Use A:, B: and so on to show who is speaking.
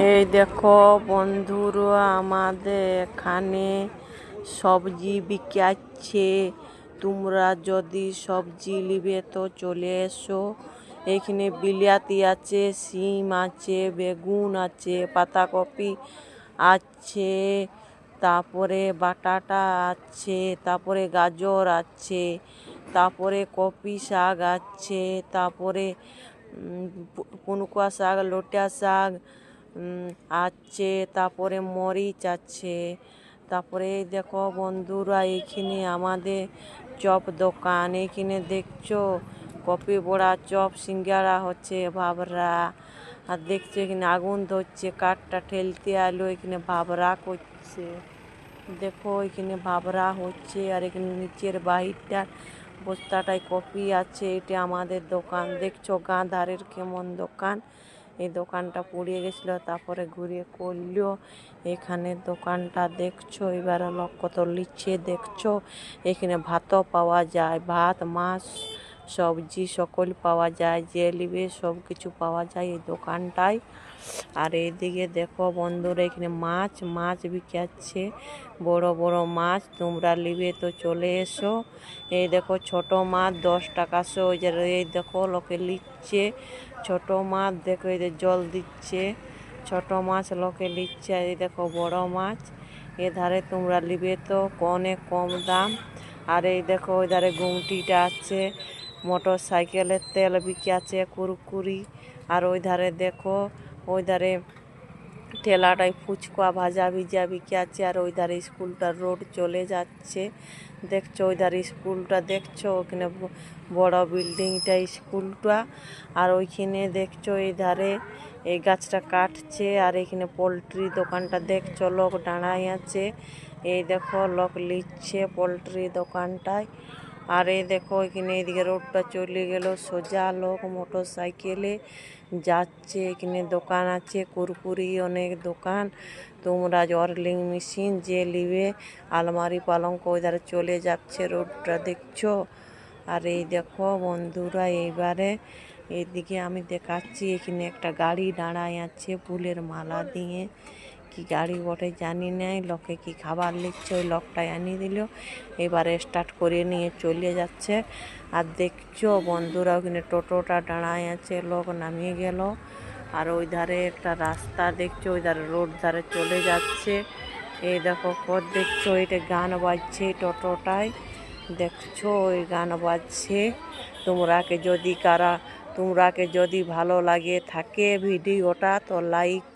A: এই দেখো বন্ধুরা, আমাদের এখানে সবজি বিকাচ্ছে। তোমরা যদি সবজি নিবে তো চলে এসো। এখানে বিলাতি আছে, সিম আছে, বেগুন আছে, পাতাকপি আছে, তারপরে বাটাটা আছে, তারপরে গাজর আছে, তারপরে কপি শাক আছে, তারপরে পুনকুয়া শাক, লোটা শাক আছে, তারপরে মরিচ আছে। তারপরে দেখো বন্ধুরা, এইখানে আমাদের চপ দোকান। এইখানে দেখছো কপি বড়া, চপ, সিঙ্গারা হচ্ছে, ভাবরা। আর দেখছো এখানে আগুন ধরছে, কাঠটা ঠেলতে আলো, এখানে ভাবরা করছে। দেখো এখানে ভাবরা হচ্ছে। আর এখানে নিচের বাহিরটা বস্তাটায় কপি আছে। এটা আমাদের দোকান। দেখছো গাঁধারের কেমন দোকান। এই দোকানটা পুড়িয়ে গেছিল, তারপরে ঘুরিয়ে করলো। এখানে দোকানটা দেখছো, এবার লোক কত লিচ্ছে দেখছো। এখানে ভাতও পাওয়া যায়, ভাত, মাছ, সবজি সকল পাওয়া যায়। যে নিবে সব কিছু পাওয়া যায় এই দোকানটায়। আর এইদিকে দেখো বন্ধুরা, এখানে মাছ বিকাচ্ছে, বড় বড় মাছ। তোমরা নিবে তো চলে এসো। এই দেখো ছোট মাছ 10 টাকা শো। এই দেখো লোকে লিচ্ছে ছোট মাছ। দেখো এই যে জল দিচ্ছে, ছোট মাছ লোকে লিচ্ছে। আর এই দেখো বড় মাছ। এধারে তোমরা নিবে তো অনেক কম দাম। আর এই দেখো ওই ধারে গুমটিটা আছে, মোটর সাইকেলের তেল বিকাচ্ছে, কুরকুরি। আর ওই ধারে দেখো, ওই ধারে ঠেলাটায় ফুচকা ভাজা ভিজা বিকাচ্ছে। আর ওই ধারে স্কুলটার রোড চলে যাচ্ছে। দেখছো ওই ধারে স্কুলটা, দেখছো ওখানে বড় বিল্ডিংটা স্কুলটা। আর ওইখানে দেখছো এই ধারে এই গাছটা কাটছে। আর এখানে পোলট্রি দোকানটা দেখছো, লোক দাঁড়ায় আছে। এই দেখো লোক লিচ্ছে পোলট্রি দোকানটায়। আর এই দেখো এখানে এইদিকে রোডটা চলে গেল সোজা, লোক মোটর সাইকেলে যাচ্ছে। এখানে দোকান আছে, কুরকুরি অনেক দোকান। তোমরা অরলিং মেশিন যে নিবে, আলমারি পালঙ্ক ওই ধারে চলে যাচ্ছে, রোডটা দেখছো। আর এই দেখো বন্ধুরা, এইবারে এইদিকে আমি দেখাচ্ছি, এখানে একটা গাড়ি দাঁড়ায় আছে ফুলের মালা দিয়ে। কি গাড়ি বটে জানি নাই। লোকে কি খাবার নিচ্ছে, ওই লোকটাই আনিয়ে দিল। এবারে স্টার্ট করে নিয়ে চলে যাচ্ছে। আর দেখছো বন্ধুরা, ওখানে টোটোটা দাঁড়ায় আছে, লোক নামিয়ে গেল। আর ওই ধারে একটা রাস্তা দেখছো, ওই ধারে রোড ধারে চলে যাচ্ছে। এই দেখো কত দেখছো, এটা গান বাজছে টোটোটায়। দেখছো ওই গান বাজছে। তোমরাকে যদি ভালো লাগে থাকে ভিডিওটা তো লাইক